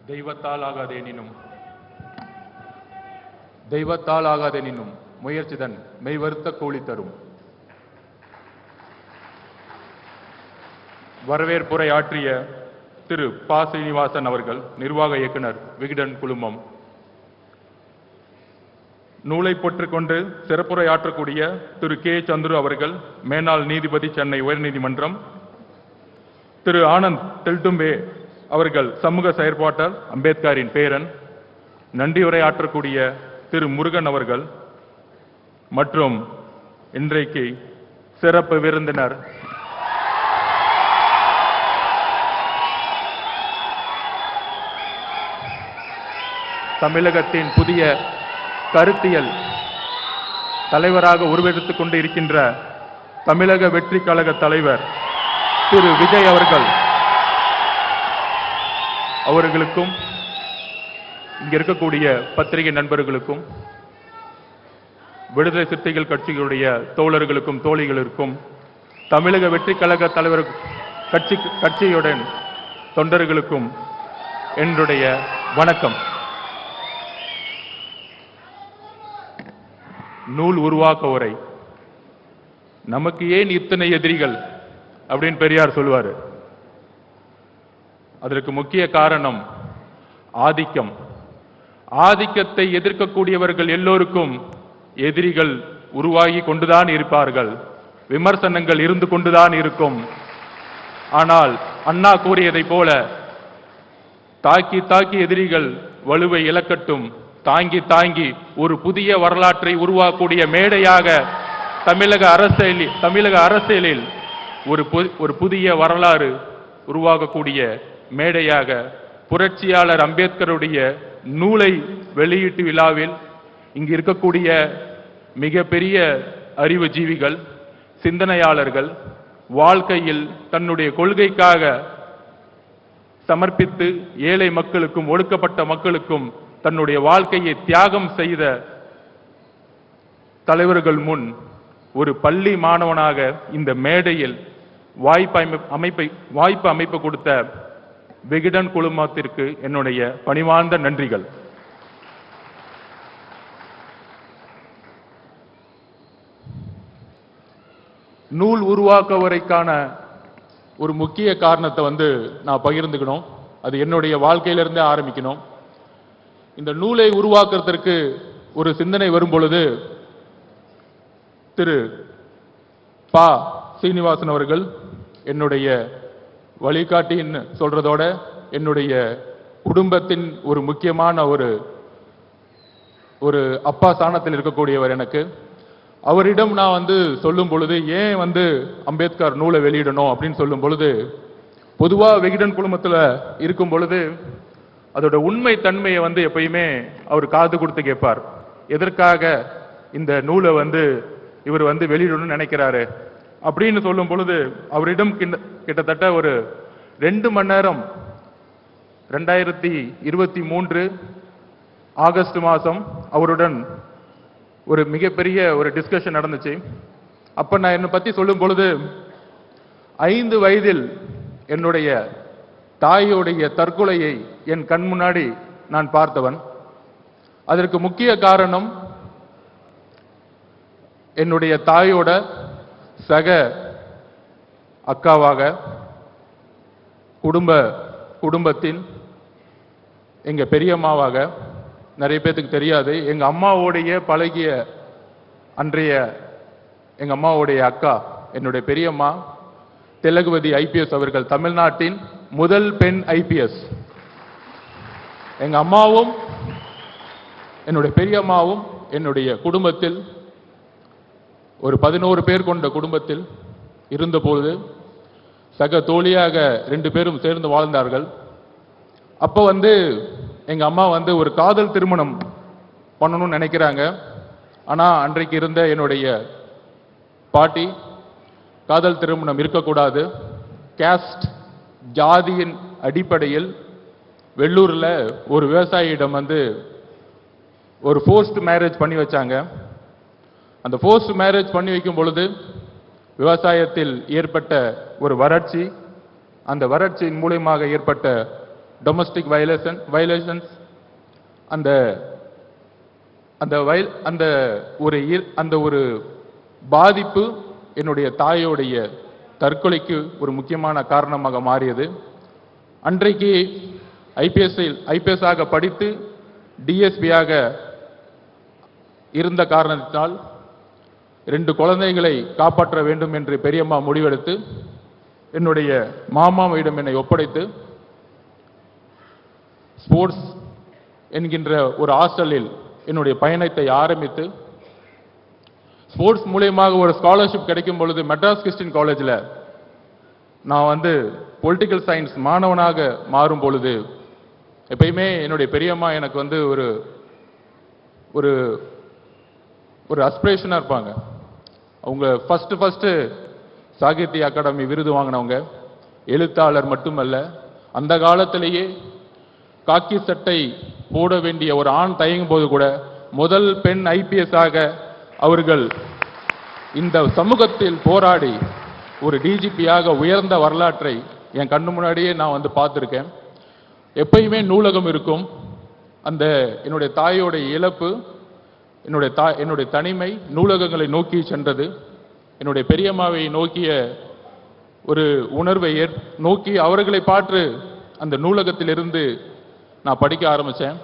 தெய்வத்தால் ஆகாதேனினும் தெய்வத்தால் ஆகாதேனினும் முயற்சிதன் மெய்வருத்த கூலி தரும். வரவேற்புரை ஆற்றிய திரு ப. சீனிவாசன் அவர்கள், நிர்வாக இயக்குனர், விகடன் குழுமம். நூலை பெற்றுக்கொண்டு சிறப்புரை ஆற்றக்கூடிய திரு கே. சந்துரு அவர்கள், மேனாள் நீதிபதி, சென்னை உயர்நீதிமன்றம். திரு ஆனந்த் தெல்டும்பே அவர்கள், சமூக செயற்பாட்டாளர், அம்பேத்கரின் பேரன். நன்றியுரை ஆற்றக்கூடிய திரு முருகன் அவர்கள் மற்றும் இன்றைக்கு சிறப்பு விருந்தினர் தமிழகத்தின் புதிய கருத்தியல் தலைவராக உருவெடுத்துக் கொண்டு இருக்கின்ற தமிழக வெற்றி கழக தலைவர் திரு விஜய் அவர்களுக்கும் இங்க இருக்கக்கூடிய பத்திரிகை நண்பர்களுக்கும் விடுதலை சிறுத்தைகள் கட்சிகளுடைய தோழர்களுக்கும் தோழிகளுக்கும் தமிழக வெற்றி கழக தலைவர் கட்சியுடன் தொண்டர்களுக்கும் என்னுடைய வணக்கம். நூல் உருவாக்க உரை. நமக்கு ஏன் இத்தனை எதிரிகள் அப்படின்னு பெரியார் சொல்லுவாரு. அதற்கு முக்கிய காரணம் ஆதிக்கம். ஆதிக்கத்தை எதிர்க்கக்கூடியவர்கள் எல்லோருக்கும் எதிரிகள் உருவாகி கொண்டுதான் இருப்பார்கள், விமர்சனங்கள் இருந்து கொண்டுதான் இருக்கும். ஆனால் அண்ணா கூறியதை போல தாக்கி தாக்கி எதிரிகள் வலுவை இழக்கட்டும், தாங்கி தாங்கி ஒரு புதிய வரலாற்றை உருவாக்கக்கூடிய மேடையாக தமிழக அரசியலில் ஒரு புதிய வரலாறு உருவாகக்கூடிய மேடையாக புரட்சியாளர் அம்பேத்கருடைய நூலை வெளியீட்டு விழாவில் இங்கு இருக்கக்கூடிய மிகப்பெரிய அறிவுஜீவிகள், சிந்தனையாளர்கள், வாழ்க்கையில் தன்னுடைய கொள்கைக்காக சமர்ப்பித்து ஏழை மக்களுக்கும் ஒடுக்கப்பட்ட மக்களுக்கும் தன்னுடைய வாழ்க்கையை தியாகம் செய்த தலைவர்கள் முன் ஒரு பள்ளி மாணவனாக இந்த மேடையில் வாய்ப்பு அமைப்பு கொடுத்த விகடன் குழுமத்திற்கு என்னுடைய பணிவார்ந்த நன்றிகள். நூல் உருவாக்க வரைக்கான ஒரு முக்கிய காரணத்தை நான் பகிர்ந்துக்கணும். அது என்னுடைய வாழ்க்கையிலிருந்தே ஆரம்பிக்கணும். இந்த நூலை உருவாக்குறதற்கு ஒரு சிந்தனை வரும் பொழுது திரு ப. சீனிவாசன் அவர்கள் என்னுடைய வழிகாட்டின்னு சொல்றதோட என்னுடைய குடும்பத்தின் ஒரு முக்கியமான ஒரு அப்பா ஸ்தானத்தில் இருக்கக்கூடியவர். எனக்கு அவரிடம் நான் சொல்லும் பொழுது, ஏன் அம்பேத்கர் நூலை வெளியிடணும் அப்படின்னு சொல்லும் பொழுது, பொதுவா விகடன் குழுமத்தில் இருக்கும் பொழுது அதோட உண்மை தன்மையை எப்பயுமே அவர் காது கொடுத்து கேட்பார். எதற்காக இந்த நூலை இவர் வெளியிடணும்னு நினைக்கிறாரு அப்படின்னு சொல்லும் பொழுது அவரிடம் கிட்டத்தட்ட ஒரு 2 மணி நேரம் 2023 ஆகஸ்ட் மாதம் அவருடன் ஒரு மிகப்பெரிய ஒரு டிஸ்கஷன் நடந்துச்சு. அப்ப நான் என்னை பத்தி சொல்லும் பொழுது, 5 வயதில் என்னுடைய தாயோடைய தற்கொலையை என் கண் முன்னாடி நான் பார்த்தவன். அதற்கு முக்கிய காரணம் என்னுடைய தாயோட சக அக்காவாக குடும்பத்தின் எங்க பெரியம்மாவாக, நிறைய பேத்துக்கு தெரியாது, எங்க அம்மாவோடைய பழகிய அன்றைய எங்க அம்மாவுடைய அக்கா, என்னுடைய பெரியம்மா திலகவதி IPS அவர்கள், தமிழ்நாட்டின் முதல் பெண் IPS. எங்க அம்மாவும் என்னுடைய பெரியம்மாவும் என்னுடைய குடும்பத்தில் ஒரு 11 பேர் கொண்ட குடும்பத்தில் இருந்தபோது சக தோழியாக 2 பேரும் சேர்ந்து வாழ்ந்தார்கள். அப்ப எங்க அம்மா ஒரு காதல் திருமணம் பண்ணணும்னு நினைக்கிறாங்க. ஆனா அன்றைக்கு இருந்த என்னுடைய பாட்டி, காதல் திருமணம் இருக்கக்கூடாது, கேஸ்ட் ஜாதியின் அடிப்படையில் வெள்ளூர்ல ஒரு விவசாயியிடம் ஒரு ஃபோர்ஸ்ட் மேரேஜ் பண்ணி வச்சாங்க. அந்த ஃபோர்ஸ்ட் மேரேஜ் பண்ணி வைக்கும் பொழுது விவசாயத்தில் ஏற்பட்ட ஒரு வறட்சி, அந்த வறட்சியின் மூலமாக ஏற்பட்ட டொமஸ்டிக் வயலேஷன்ஸ், அந்த அந்த ஒரு பாதிப்பு என்னுடைய தாயோடைய தற்கொலைக்கு ஒரு முக்கியமான காரணமாக மாறியது. அன்றைக்கு ஐபிஎஸ் ஆக படித்து டிஎஸ்பியாக இருந்த காரணத்தினால் 2 குழந்தைகளை காப்பாற்ற வேண்டும் என்று பெரியம்மா முடிவெடுத்து என்னுடைய மாமாவிடம் என்னை ஒப்படைத்து ஸ்போர்ட்ஸ் என்கின்ற ஒரு ஹாஸ்டலில் என்னுடைய பயணத்தை ஆரம்பித்து, ஸ்போர்ட்ஸ் மூலமாக ஒரு ஸ்காலர்ஷிப் கிடைக்கும் பொழுது மெட்ராஸ் கிறிஸ்டியன் காலேஜில் நான் பொலிட்டிக்கல் சயின்ஸ் மாணவனாக மாறும் பொழுது எப்பயுமே என்னுடைய பெரியம்மா எனக்கு ஒரு ஒரு ஒரு அஸ்பிரேஷனாக இருப்பாங்க. அவங்க ஃபர்ஸ்ட் சாகித்ய அகாடமி விருது வாங்கினவங்க, எழுத்தாளர் மட்டுமல்ல, அந்த காலத்திலேயே காக்கி சட்டை போட வேண்டிய ஒரு ஆண் தயங்கும் போது கூட முதல் பெண் ஐபிஎஸ் ஆக அவர்கள் இந்த சமூகத்தில் போராடி ஒரு டிஜிபியாக உயர்ந்த வரலாற்றை என் கண்ணு முன்னாடியே நான் பார்த்திருக்கேன். எப்பயுமே நூலகம் இருக்கும். அந்த என்னுடைய தாயோட இழப்பு, என்னுடைய தனிமை நூலகங்களை நோக்கி சென்றது. என்னுடைய பெரியம்மாவை நோக்கிய ஒரு உணர்வை நோக்கி அவர்களை பார்த்து அந்த நூலகத்திலிருந்து நான் படிக்க ஆரம்பித்தேன்.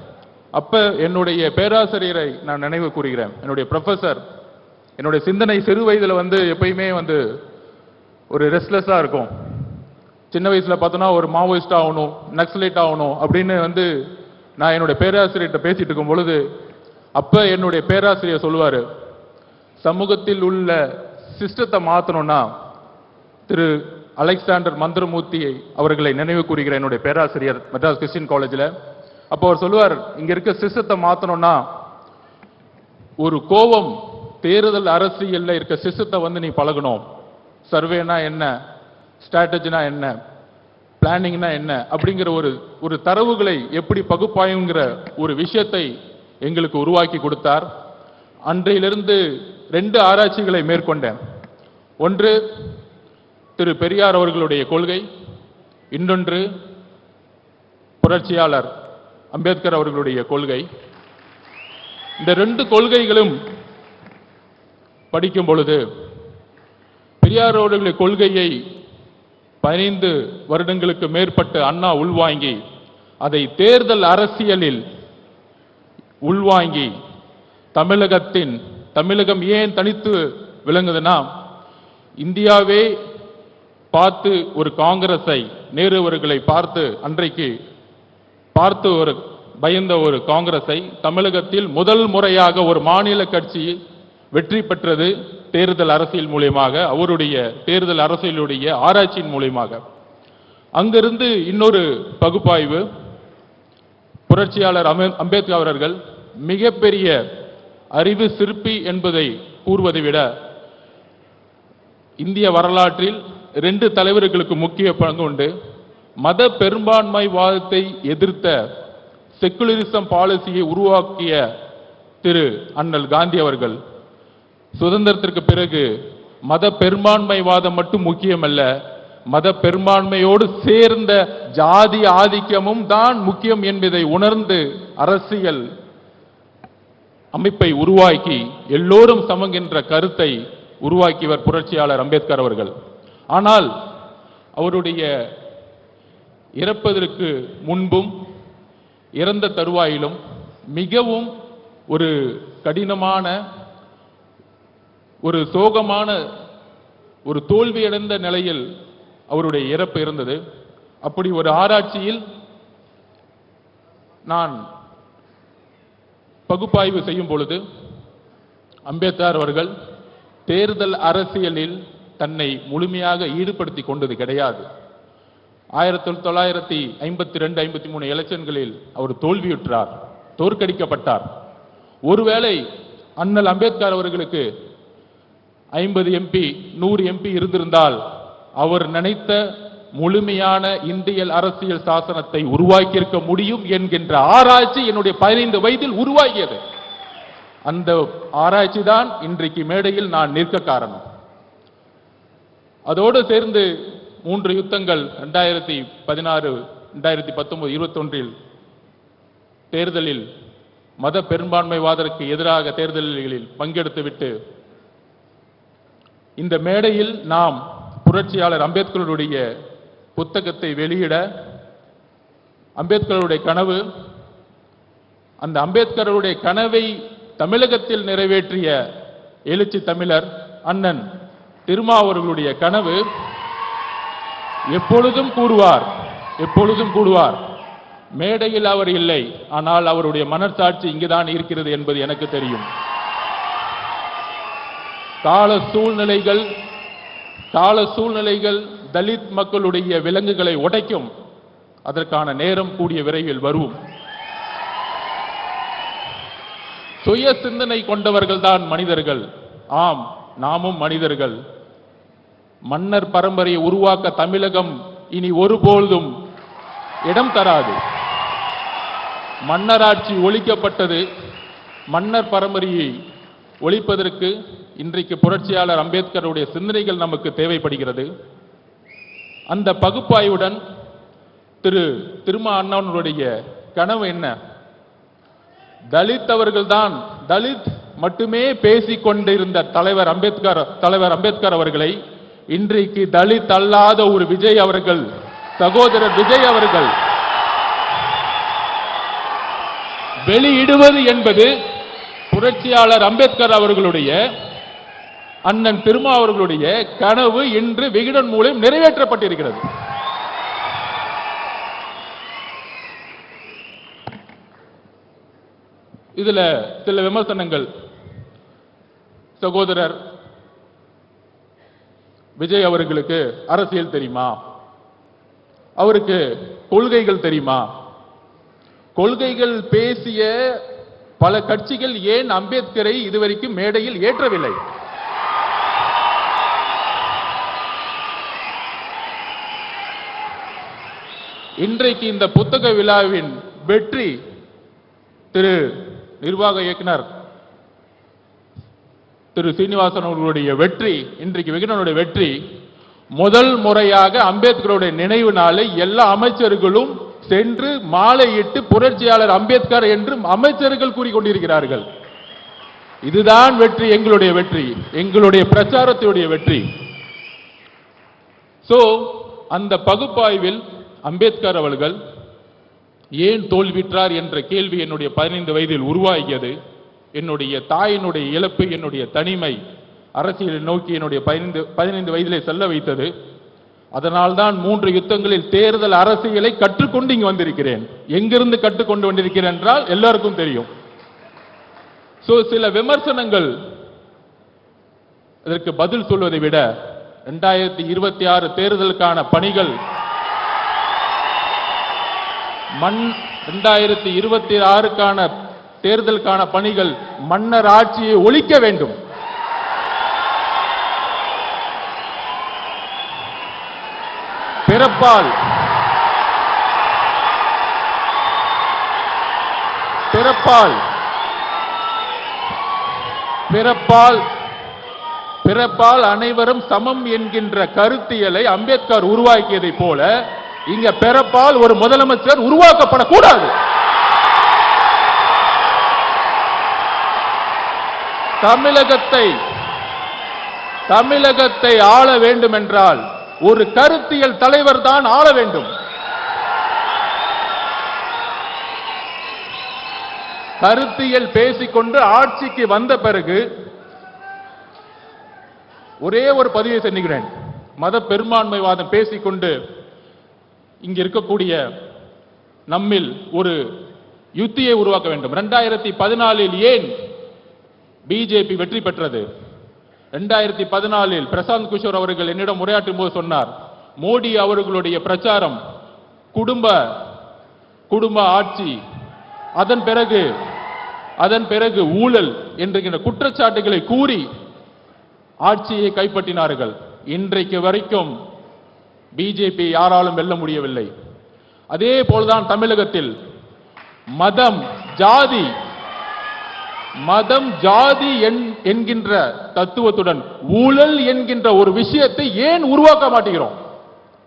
அப்ப என்னுடைய பேராசிரியரை நான் நினைவு கூறுகிறேன். என்னுடைய ப்ரொஃபசர், என்னுடைய சிந்தனை சிறு வயதில் எப்பயுமே ஒரு ரெஸ்ட்லெஸ்ஸாக இருக்கும். சின்ன வயசுல பார்த்தோன்னா ஒரு மாவோயிஸ்ட் ஆகணும், நக்சலைட் ஆகணும் அப்படின்னு நான் என்னுடைய பேராசிரியர்கிட்ட பேசிட்டு இருக்கும் பொழுது அப்ப என்னுடைய பேராசிரியர் சொல்லுவாரு, சமூகத்தில் உள்ள சிஸ்டத்தை மாற்றணும்னா திரு அலெக்சாண்டர் மந்திரமூர்த்தியை அவர்களை நினைவு கூறுகிற என்னுடைய பேராசிரியர் மெட்ராஸ் கிறிஸ்டியன் காலேஜில். அப்போ அவர் சொல்லுவார், இங்க இருக்க சிஸ்டத்தை மாற்றணும்னா ஒரு கோபம் தேர்தல் அரசியல்ல இருக்க சிஸ்டத்தை நீ பழகணும். சர்வேனா என்ன, ஸ்ட்ராட்டஜினா என்ன, பிளானிங்னா என்ன அப்படிங்கிற ஒரு தரவுகளை எப்படி பகுப்பாயுங்கிற ஒரு விஷயத்தை எங்களுக்கு உருவாக்கி கொடுத்தார். அன்றையிலிருந்து 2 ஆராய்ச்சிகளை மேற்கொண்டேன். ஒன்று திரு பெரியார் அவர்களுடைய கொள்கை, இன்னொன்று புரட்சியாளர் அம்பேத்கர் அவர்களுடைய கொள்கை. இந்த 2 கொள்கைகளும் படிக்கும் பொழுது பெரியார் அவர்களுடைய கொள்கையை 15 வருடங்களுக்கு மேற்பட்டு அண்ணா உள்வாங்கி அதை தேர்தல் அரசியலில் உள்வாங்கி தமிழகம் ஏன் தனித்து விளங்குதுன்னா, இந்தியாவே பார்த்து ஒரு காங்கிரஸை, நேரு அவர்களை அன்றைக்கு பார்த்து ஒரு பயந்த ஒரு காங்கிரஸை தமிழகத்தில் முதல் முறையாக ஒரு மாநில கட்சி வெற்றி பெற்றது தேர்தல் அரசியல் மூலமாக, அவருடைய தேர்தல் அரசியலுடைய ஆராய்ச்சியின் மூலமாக. அங்கிருந்து இன்னொரு பகுப்பாய்வு, புரட்சியாளர் அம்பேத்கர் அவர்கள் மிகப்பெரிய அறிவு சிற்பி என்பதை கூறுவதை விட இந்திய வரலாற்றில் 2 தலைவர்களுக்கு முக்கிய பங்கு உண்டு. மத பெரும்பான்மைவாதத்தை எதிர்த்த செக்குலரிசம் பாலிசியை உருவாக்கிய திரு அண்ணல் காந்தி அவர்கள் சுதந்திரத்திற்கு பிறகு மத பெரும்பான்மைவாதம் மட்டும் முக்கியமல்ல, மத பெரும்பான்மையோடு சேர்ந்த ஜாதி ஆதிக்கமும் தான் முக்கியம் என்பதை உணர்ந்து அரசியல் அமைப்பை உருவாக்கி எல்லோரும் சமங்கின்ற கருத்தை உருவாக்கியவர் புரட்சியாளர் அம்பேத்கர் அவர்கள். ஆனால் அவருடைய இறப்பதற்கு முன்பும் இறந்த தருவாயிலும் மிகவும் ஒரு கடினமான, ஒரு சோகமான, ஒரு தோல்வியடைந்த நிலையில் அவருடைய இறப்பு இருந்தது. அப்படி ஒரு ஆராய்ச்சியில் நான் பகுப்பாய்வு செய்யும் பொழுது அம்பேத்கர் அவர்கள் தேர்தல் அரசியலில் தன்னை முழுமையாக ஈடுபடுத்திக் கொண்டது கிடையாது. 1952-53 எலெக்ஷன்களில் அவர் தோல்வியுற்றார், தோற்கடிக்கப்பட்டார். ஒருவேளை அண்ணல் அம்பேத்கர் அவர்களுக்கு 50 MP 100 MP இருந்திருந்தால் அவர் நினைத்த முழுமையான இந்திய அரசியல் சாசனத்தை உருவாக்கியிருக்க முடியும் என்கின்ற ஆராய்ச்சி என்னுடைய 15 வயதில் உருவாகியது. அந்த ஆராய்ச்சி தான் இன்றைக்கு மேடையில் நான் நிற்க காரணம். அதோடு சேர்ந்து 3 யுத்தங்கள் 2016 2019-21 தேர்தலில் மத பெரும்பான்மைவாதருக்கு எதிராக தேர்தல்களில் பங்கெடுத்துவிட்டு இந்த மேடையில் நாம் புரட்சியாளர் அம்பேத்கருடைய புத்தகத்தை வெளியிட அம்பேத்கருடைய கனவு, அந்த அம்பேத்கருடைய கனவை தமிழகத்தில் நிறைவேற்றிய எழுச்சி தமிழர் அண்ணன் திருமாவர்களுடைய கனவு எப்பொழுதும் கூடுவார். மேடையில் அவர் இல்லை, ஆனால் அவருடைய மனசாட்சி இங்குதான் இருக்கிறது என்பது எனக்கு தெரியும். கால சூழ்நிலைகள் தலித் மக்களுடைய விலங்குகளை உடைக்கும். அதற்கான நேரம் கூடிய விரைவில் வரும். சுய சிந்தனை கொண்டவர்கள் தான் மனிதர்கள். ஆம், நாமும் மனிதர்கள். மன்னர் பரம்பரையை உருவாக்க தமிழகம் இனி ஒருபொழுதும் இடம் தராது. மன்னராட்சி ஒழிக்கப்பட்டது. மன்னர் பரம்பரையை ஒழிப்பதற்கு இன்றைக்கு புரட்சியாளர் அம்பேத்கருடைய சிந்தனைகள் நமக்கு தேவைப்படுகிறது. அந்த பகுப்பாய்வுடன் திருமா அண்ணாவுடைய கனவு என்ன? தலித் மட்டுமே பேசிக் கொண்டிருந்த தலைவர் அம்பேத்கர் அவர்களை இன்றைக்கு தலித் அல்லாத ஒரு விஜய் அவர்கள், சகோதரர் விஜய் அவர்கள் வெளியிடுவது என்பது புரட்சியாளர் அம்பேத்கர் அவர்களுடைய அண்ணன் திருமா அவர்களுடைய கனவு இன்று விகடன் மூலம் நிறைவேற்றப்பட்டிருக்கிறது. இதுல சில விமர்சனங்கள். சகோதரர் விஜய் அவர்களுக்கு அரசியல் தெரியுமா? அவருக்கு கொள்கைகள் தெரியுமா? கொள்கைகள் பேசிய பல கட்சிகள் ஏன் அம்பேத்கரை இதுவரைக்கும் மேடையில் ஏற்றவில்லை? இன்றைக்கு இந்த புத்தக விழாவின் வெற்றி திரு நிர்வாக இயக்குனர் திரு சீனிவாசன் அவர்களுடைய வெற்றி, இன்றைக்கு விகடனுடைய வெற்றி. முதல் முறையாக அம்பேத்கருடைய நினைவு நாளை எல்லா அமைச்சர்களும் சென்று மாலையிட்டு புரட்சியாளர் அம்பேத்கர் என்று அமைச்சர்கள் கூறிக்கொண்டிருக்கிறார்கள். இதுதான் வெற்றி, எங்களுடைய வெற்றி, எங்களுடைய பிரச்சாரத்துடைய வெற்றி. அந்த பகுப்பாய்வில் அம்பேத்கர் அவர்கள் ஏன் தோல்விற்றார் என்ற கேள்வி என்னுடைய 15 வயதில் உருவாகியது. என்னுடைய தாயினுடைய இழப்பு, என்னுடைய தனிமை அரசியலை நோக்கி என்னுடைய 15 வயதிலே செல்ல வைத்தது. அதனால்தான் 3 யுத்தங்களில் தேர்தல் அரசியலை கற்றுக்கொண்டு இங்கு வந்திருக்கிறேன். எங்கிருந்து கற்றுக்கொண்டு வந்திருக்கிறேன் என்றால் எல்லாருக்கும் தெரியும். சில விமர்சனங்கள் இதற்கு பதில் சொல்வதை விட 2026 தேர்தலுக்கான பணிகள் 2026க்கான தேர்தலுக்கான பணிகள் மன்னர் ஆட்சியை ஒழிக்க வேண்டும். பிறப்பால் அனைவரும் சமம் என்கின்ற கருத்தியலை அம்பேத்கர் உருவாக்கியதை போல இங்க பிறப்பால் ஒரு முதலமைச்சர் உருவாக்கப்படக்கூடாது. தமிழகத்தை ஆள வேண்டும் என்றால் ஒரு கருத்தியல் தலைவர் தான் ஆள வேண்டும். கருத்தியல் பேசிக்கொண்டு ஆட்சிக்கு வந்த பிறகு ஒரே ஒரு பதிவை செஞ்சுகிறேன். மத பெரும்பான்மைவாதம் பேசிக்கொண்டு இங்க இருக்கக்கூடிய நம்மில் ஒரு யுத்தியை உருவாக்க வேண்டும். 2014 ஏன் பிஜேபி வெற்றி பெற்றது? 2014 பிரசாந்த் கிஷோர் அவர்கள் என்னிடம் உரையாற்றும் போது சொன்னார், மோடி அவர்களுடைய பிரச்சாரம் குடும்ப ஆட்சி, அதன் பிறகு ஊழல் என்கின்ற குற்றச்சாட்டுகளை கூறி ஆட்சியை கைப்பற்றினார்கள். இன்றைக்கு வரைக்கும் பிஜேபி யாராலும் வெல்ல முடியவில்லை. அதே போல்தான் தமிழகத்தில் மதம் ஜாதி என்கின்ற தத்துவத்துடன் ஊழல் என்கின்ற ஒரு விஷயத்தை ஏன் உருவாக்க மாட்டேங்கிறோம்?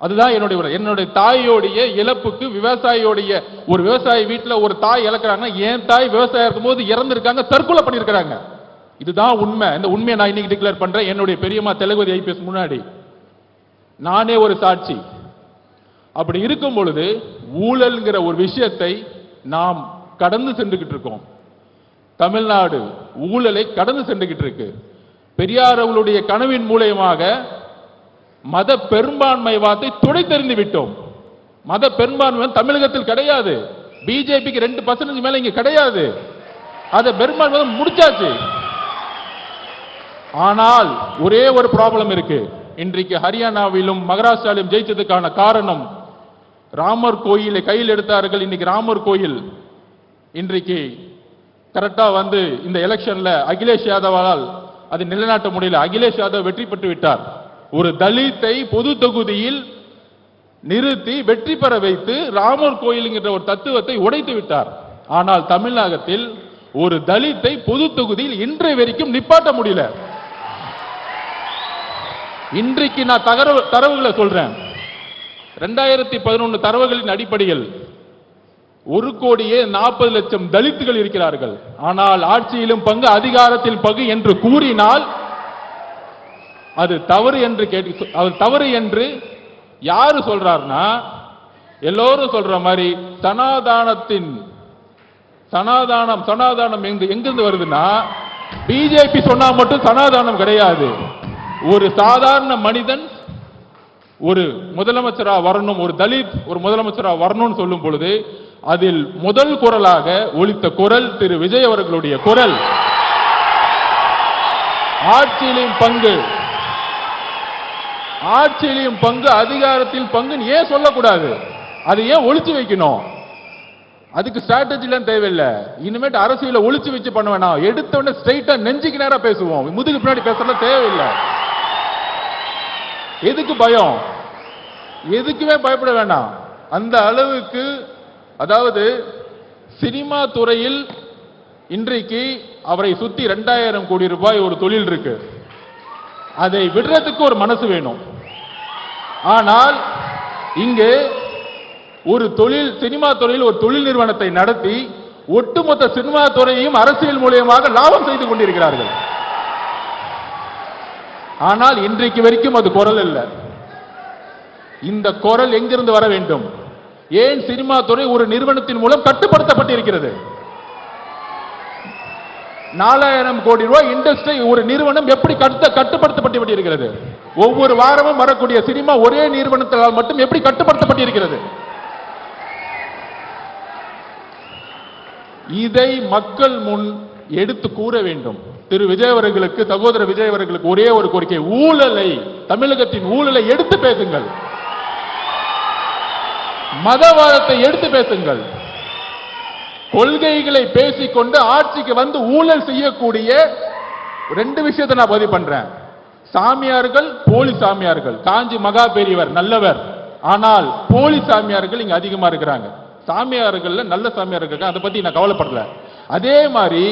அதுதான் என்னுடைய தாயோடைய இழப்புக்கு விவசாயியோடைய ஒரு விவசாயி வீட்டில் ஒரு தாய் இழக்கிறாங்க, என் தாய் விவசாயம் இருக்கும்போது இறந்திருக்காங்க, தற்கொலை பண்ணியிருக்கிறாங்க. இதுதான் உண்மை. இந்த உண்மையை நான் இன்னைக்கு டிக்ளேர் பண்றேன். என்னுடைய பெரியம்மா தெலுங்குதி ஐபிஎஸ் முன்னாடி நானே ஒரு சாட்சி. அப்படி இருக்கும் பொழுது ஊழல்ங்கிற ஒரு விஷயத்தை நாம் கடந்து சென்றுகிட்டு இருக்கோம். தமிழ்நாடு ஊழலை கடந்து சென்றுகிட்டு இருக்கு. பெரியார் அவர்களுடைய கனவின் மூலமாக மத பெரும்பான்மைவாதத்தை துடைத்தெறிந்து விட்டோம். மத பெரும்பான்மை தமிழகத்தில் கிடையாது. பிஜேபிக்கு 2% மேல இங்க கிடையாது. அதை பெரும்பான்மை முடிச்சாச்சு. ஆனால் ஒரே ஒரு ப்ராப்ளம் இருக்கு. இன்றைக்கு ஹரியானாவிலும் மகாராஷ்டிராவிலும் ஜெயிச்சதுக்கான காரணம் ராமர் கோயிலை கையில் எடுத்தார்கள். இன்னைக்கு ராமர் கோயில் இன்றைக்கு கரெக்டா வந்து இந்த எலெக்ஷன்ல அகிலேஷ் யாதவால் அது நிலைநாட்ட முடியல. அகிலேஷ் யாதவ் வெற்றி பெற்று விட்டார். ஒரு தலித்தை பொது தொகுதியில் நிறுத்தி வெற்றி பெற வைத்து ராமர் கோயில் என்ற ஒரு தத்துவத்தை உடைத்து விட்டார். ஆனால் தமிழகத்தில் ஒரு தலித்தை பொது தொகுதியில் இன்றைய வரைக்கும் நிப்பாட்ட முடியல. இன்றைக்கு நான் தரவுகளை சொல்றேன். 2011 தரவுகளின் அடிப்படையில் 1,40,00,000 தலித்துகள் இருக்கிறார்கள். ஆனால் ஆட்சியிலும் பங்கு அதிகாரத்தில் பங்கு என்று கூறினால் அது தவறு என்று அவர் தவறு என்று யாரு சொல்றார்னா, எல்லோரும் சொல்ற மாதிரி சனாதானம் எங்கிருந்து வருதுன்னா, பிஜேபி சொன்னா மட்டும் சனாதானம் கிடையாது. ஒரு சாதாரண மனிதன் ஒரு முதலமைச்சரா வரணும், ஒரு தலித் ஒரு முதலமைச்சரா வரணும்னு சொல்லும் பொழுது அதில் முதல் குரலாக ஒலித்த குரல் திரு விஜய் அவர்களுடைய குரல். ஆட்சியிலும் பங்கு அதிகாரத்தில் பங்கு ஏன் சொல்லக்கூடாது? அது ஏன் ஒளிச்சு வைக்கணும்? அதுக்கு ஸ்ட்ராட்டஜிலாம் தேவையில்லை. இனிமேட்டு அரசியல ஒளிச்சு வச்சு பண்ண வேணாம். எடுத்த உடனே ஸ்ட்ரைட்டா நெஞ்சுக்கு நேரா பேசுவோம். முதுகு பின்னாடி பேசலாம் தேவையில்லை. எதுக்கு பயம்? எதுக்குமே பயப்பட வேண்டாம். அந்த அளவுக்கு, அதாவது சினிமா துறையில் இன்றைக்கு அவரை சுத்தி 2000 கோடி ரூபாய் ஒரு தொழில் இருக்கு. அதை விடுறதுக்கு ஒரு மனசு வேணும். ஆனால் இங்கே ஒரு சினிமா துறையில் ஒரு தொழில் நிறுவனத்தை நடத்தி ஒட்டுமொத்த சினிமா துறையையும் அரசியல் மூலமாக லாபம் செய்து கொண்டிருக்கிறார்கள். ஆனால் இன்றைக்கு வரைக்கும் அது குரல் இல்லை. இந்த குரல் எங்கிருந்து வர வேண்டும்? ஏன் சினிமா துறை ஒரு நிறுவனத்தின் மூலம் கட்டுப்படுத்தப்பட்டிருக்கிறது? 4000 கோடி ரூபாய் இண்டஸ்ட்ரி ஒரு நிறுவனம் எப்படி கட்டுப்படுத்தப்பட்டிருக்கிறது? ஒவ்வொரு வாரமும் வரக்கூடிய சினிமா ஒரே நிறுவனத்தால் மட்டும் எப்படி கட்டுப்படுத்தப்பட்டிருக்கிறது? இதை மக்கள் முன் எடுத்து கூற வேண்டும். திரு விஜய் அவர்களுக்கு, சகோதரர் விஜய் அவர்களுக்கு ஒரே ஒரு கோரிக்கை, ஊழலை, தமிழகத்தின் ஊழலை எடுத்து பேசுங்கள். மதவாதத்தை எடுத்து பேசுங்கள். கொள்கைகளை பேசிக்கொண்டு ஆட்சிக்கு வந்து ஊழல் செய்யக்கூடிய 2 விஷயத்தை நான் பதிவு பண்றேன். சாமியார்கள், போலி சாமியார்கள். காஞ்சி மகா பெரியவர் நல்லவர், ஆனால் போலி சாமியார்கள் இங்க அதிகமா இருக்கிறாங்க. சாமியார்கள் நல்ல சாமியார்கள், அதை பத்தி நான் கவலைப்படல. அதே மாதிரி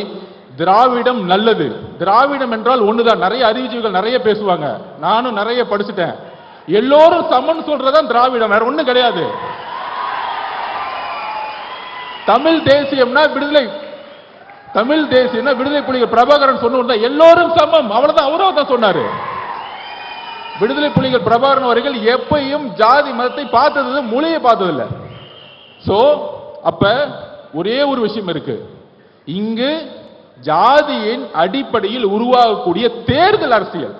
திராவிடம் நல்லது. திராவிடம் என்றால் ஒண்ணுதான். நிறைய அறிவிச்சுகள் நிறைய பேசுவாங்க, நானும் நிறைய படிச்சுட்டேன். எல்லோரும் சமன் சொல்றதான் திராவிடம், வேற ஒண்ணும் கிடையாது. தமிழ் தேசியம்னா விடுதலை, தமிழ் தேசியம்னா விடுதலை புலிகள் பிரபாகரன் சொன்ன எல்லோரும் சமம், அவ்வளவுதான். அவரும் தான் சொன்னாரு. விடுதலை புலிகள் பிரபாகரன் அவர்கள் எப்பையும் ஜாதி மதத்தை பார்த்தது, மொழியை பார்த்ததில்லை. சோ அப்ப ஒரே ஒரு விஷயம் இருக்கு. இங்கு ஜாதியின் அடிப்படையில் உருவாகக்கூடிய தேர்தல் அரசியல்,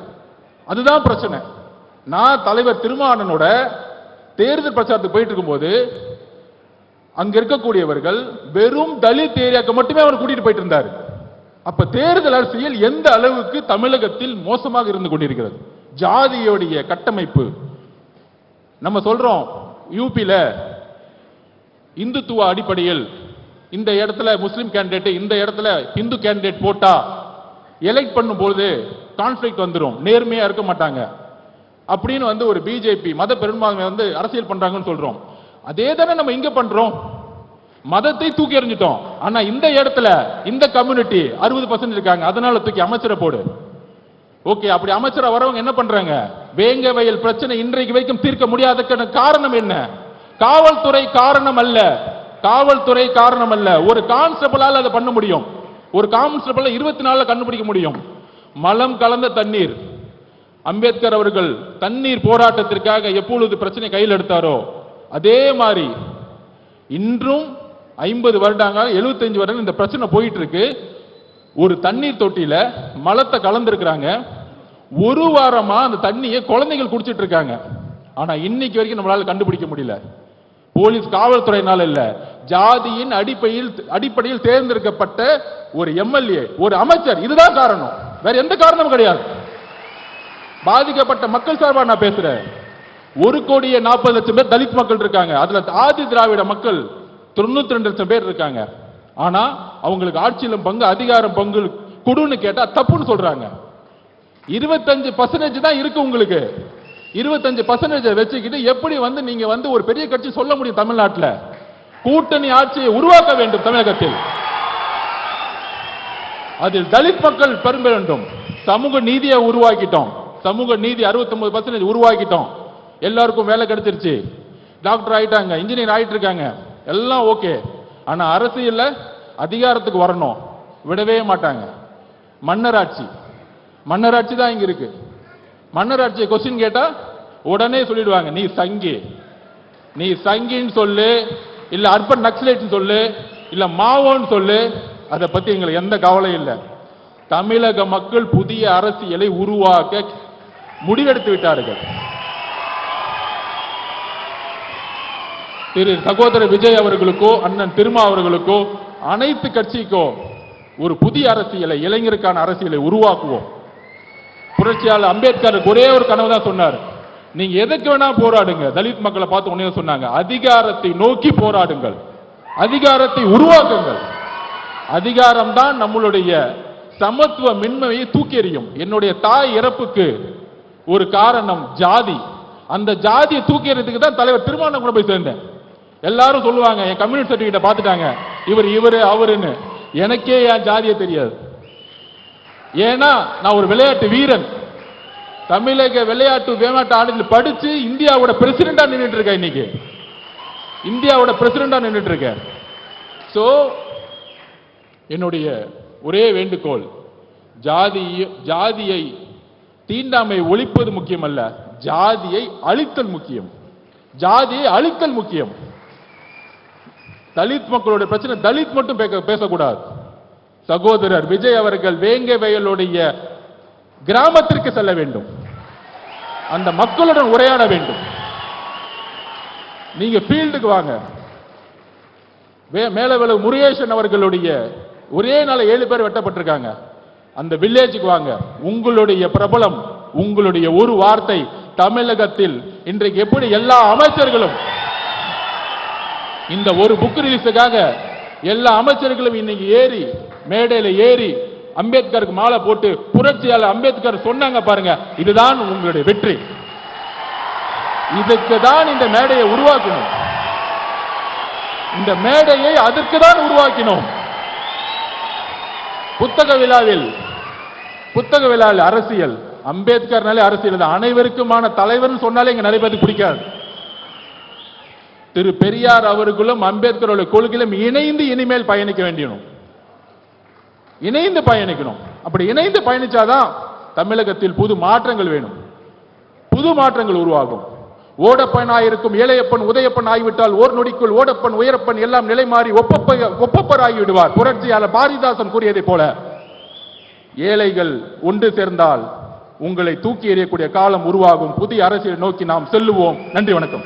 அதுதான் பிரச்சனை. நான் தலைவர் திருமாவளவனோட தேர்தல் பிரச்சாரத்துக்கு போயிட்டு இருக்கும்போது அங்க இருக்கக்கூடியவர்கள் வெறும் தலித் ஏரியாக்கு மட்டுமே அவர் கூட்டிட்டு போயிட்டு இருந்தார். அப்ப தேர்தல் அரசியல் எந்த அளவுக்கு தமிழகத்தில் மோசமாக இருந்து கொண்டிருக்கிறது. ஜாதியோடைய கட்டமைப்பு. நம்ம சொல்றோம் யூபியில இந்துத்துவ அடிப்படையில் இந்த இடத்துல முஸ்லிம் கேண்டிடேட், இந்த இடத்துல இந்து கேண்டிடேட் போட்டா எலெக்ட் பண்ணும் பொழுது கான்ஃபிளிக்ட் வந்துடும், நேர்மையா இருக்க மாட்டாங்க அப்படின்னு வந்து ஒரு பிஜேபி மத பெரும்பான்மை வந்து அரசியல் பண்றாங்கன்னு சொல்றோம். அதே தானே நம்ம இங்க பண்றோம். மதத்தை தூக்கி எறிஞ்சிட்டோம். ஆனா இந்த இடத்துல இந்த கம்யூனிட்டி 60% இருக்காங்க, அதனால தூக்கி அமைச்சரை போடு. ஓகே, அப்படி அமைச்சரா வரவங்க என்ன பண்றாங்க? வேங்க வயல் பிரச்சனை இன்றைக்கு வரைக்கும் தீர்க்க முடியாததுக்கான காரணம் என்ன? காவல்துறை காரணம் அல்ல, காவல்துறை காரணம் அல்ல. ஒரு கான்ஸ்டபிளால் அதை பண்ண முடியும், ஒரு கான்ஸ்டபிள் 24 கண்டுபிடிக்க முடியும். மலம் கலந்த தண்ணீர், அம்பேத்கர் அவர்கள் தண்ணீர் போராட்டத்திற்காக எப்பொழுது பிரச்சனை கையில் எடுத்தாரோ அதே மாதிரி இன்றும் 50 வருடங்கள் 75 வருடங்கள் இந்த பிரச்சனை போயிட்டு இருக்கு. ஒரு தண்ணீர் தொட்டியில மலத்தை கலந்துருக்கிறாங்க, ஒரு வாரமா அந்த தண்ணியை குழந்தைகள் குடிச்சிட்டு இருக்காங்க. ஆனா இன்னைக்கு வரைக்கும் நம்மளால கண்டுபிடிக்க முடியல. போலீஸ் காவல்துறையினால இல்ல, ஜாதியின் அடிப்படையில் தேர்ந்தெடுக்கப்பட்ட ஒரு எம்எல்ஏ, ஒரு அமைச்சர், இதுதான் காரணம், வேற எந்த காரணமும் கிடையாது. பாதிக்கப்பட்ட மக்கள் சார்பா நான் பேசுறேன். 1,40,00,000 பேர் தலித் மக்கள் இருக்காங்க, அதுல ஆதி திராவிட மக்கள் 92,00,000 பேர் இருக்காங்க. ஆனா அவங்களுக்கு ஆட்சியிலும் பங்கு அதிகாரம் பங்கு கொடுன்னு கேட்டா தப்புன்னு சொல்றாங்க. 25% தான் இருக்கு உங்களுக்கு. 25% வச்சுக்கிட்டு எப்படி நீங்க ஒரு பெரிய கட்சி சொல்ல முடியும்? தமிழ்நாட்டில் கூட்டணி ஆட்சியை உருவாக்க வேண்டும் தமிழகத்தில், அதில் தலித் மக்கள் பெரும்ப வேண்டும். சமூக நீதியை உருவாக்கிட்டோம், சமூக நீதி 69% உருவாக்கிட்டோம். எல்லாருக்கும் வேலை கிடைச்சிருச்சு, டாக்டர் ஆயிட்டாங்க, இன்ஜினியர் ஆயிட்டு இருக்காங்க, எல்லாம் ஓகே. ஆனா அரசியல்ல அதிகாரத்துக்கு வரணும், விடவே மாட்டாங்க. மன்னராட்சி, மன்னராட்சி தான் இங்க இருக்கு. மன்னராட்சியை கொஸ்டின் கேட்டா உடனே சொல்லிடுவாங்க, நீ சங்கி, நீ சங்கின்னு சொல்லு, இல்ல அர்பன் நக்சலைட் சொல்லு, இல்ல மாவோன்னு சொல்லு, அதை பத்தி எங்களுக்கு எந்த கவலையும் இல்லை. தமிழக மக்கள் புதிய அரசியலை உருவாக்க முடிவெடுத்து விட்டார்கள். திரு சகோதரர் விஜய் அவர்களுக்கோ அண்ணன் திருமா அவர்களுக்கோ அனைத்து கட்சிக்கோ ஒரு புதிய அரசியலை, இளைஞருக்கான அரசியலை உருவாக்குவோம். புரட்சியாளர் அம்பேத்கர் ஒரே ஒரு கனவு தான் சொன்னார், நீங்க எதுக்கு வேணா போராடுங்க. தலித் மக்களை பார்த்து ஒன்னே சொன்னாங்க, அதிகாரத்தை நோக்கி போராடுங்கள், அதிகாரத்தை உருவாக்குங்கள். அதிகாரம் தான் நம்மளுடைய சமத்துவ மின்மையை தூக்கி எறியும். என்னுடைய தாய் இறப்புக்கு ஒரு காரணம் ஜாதி, அந்த ஜாதியை தூக்கி எறியதுக்கு தான் தலைவர் திருமாவளவன் கூட போய் சேர்ந்தேன். எல்லாரும் சொல்லுவாங்க, என் கம்யூனிஸ்ட் சர்டிபிகேட்டை பார்த்துட்டாங்க, இவரு அவருன்னு. எனக்கே என் ஜாதியை தெரியாது. ஏன்னா நான் ஒரு விளையாட்டு வீரன், தமிழக விளையாட்டு ஆணையத்தில் படிச்சு இந்தியாவோட பிரசிடண்டா நின்றுட்டு இருக்கேன். இன்னைக்கு இந்தியாவோட பிரசிடண்டா நின்றுட்டு இருக்கேன். சோ என்னுடைய ஒரே வேண்டுகோள், ஜாதியை தீண்டாமை ஒழிப்பது முக்கியம் அல்ல, ஜாதியை அழித்தல் முக்கியம், ஜாதியை அழித்தல் முக்கியம். தலித் மக்களுடைய பிரச்சனை தலித் மட்டும் பேசக்கூடாது. சகோதரர் விஜய் அவர்கள் வேங்க வயலுடைய கிராமத்திற்கு செல்ல வேண்டும், அந்த மக்களுடன் உரையாட வேண்டும். நீங்க ஃபீல்டுக்கு வாங்க, மேலவளவு முருகேசன் அவர்களுடைய ஒரே நாள் 7 பேர் வெட்டப்பட்டிருக்காங்க, அந்த வில்லேஜுக்கு வாங்க. உங்களுடைய பிரபலம், உங்களுடைய ஒரு வார்த்தை தமிழகத்தில் இன்றைக்கு எப்படி எல்லா அமைச்சர்களும் இந்த ஒரு புக் ரிலீஸுக்காக எல்லா அமைச்சர்களும் இன்னைக்கு ஏறி மேடையில ஏறி அம்பேத்கருக்கு மாலை போட்டு புரட்சியாளர் அம்பேத்கர் சொன்னாங்க பாருங்க, இதுதான் உங்களுடைய வெற்றி. இதுக்கு தான் இந்த மேடையை உருவாக்கணும், இந்த மேடையை அதற்கு தான் உருவாக்கினோம். புத்தக விழாவில் அரசியல், அம்பேத்கர்னாலே அரசியல் தான். அனைவருக்குமான தலைவர் சொன்னாலே இங்க நிறைய பேருக்கு பிடிக்காது. திரு பெரியார் அவர்களும் அம்பேத்கருடைய கொள்கையிலும் இணைந்து இனிமேல் பயணிக்க வேண்டியணும், இணைந்து பயணிக்கணும். அப்படி இணைந்து பயணிச்சாதான் தமிழகத்தில் புது மாற்றங்கள் வேணும், புது மாற்றங்கள் உருவாகும். ஓடப்பனாயிருக்கும் ஏழையப்பன் உதயப்பன் ஆகிவிட்டால் ஓர் நொடிக்குள் ஓடப்பன் உயரப்பன் எல்லாம் நிலை மாறி ஒப்பப்பர் ஆகிவிடுவார். புரட்சியாளர் பாரதிதாசன் கூறியதை போல ஏழைகள் ஒன்று சேர்ந்தால் உங்களை தூக்கி எறியக்கூடிய காலம் உருவாகும். புதிய அரசியலை நோக்கி நாம் செல்லுவோம். நன்றி, வணக்கம்.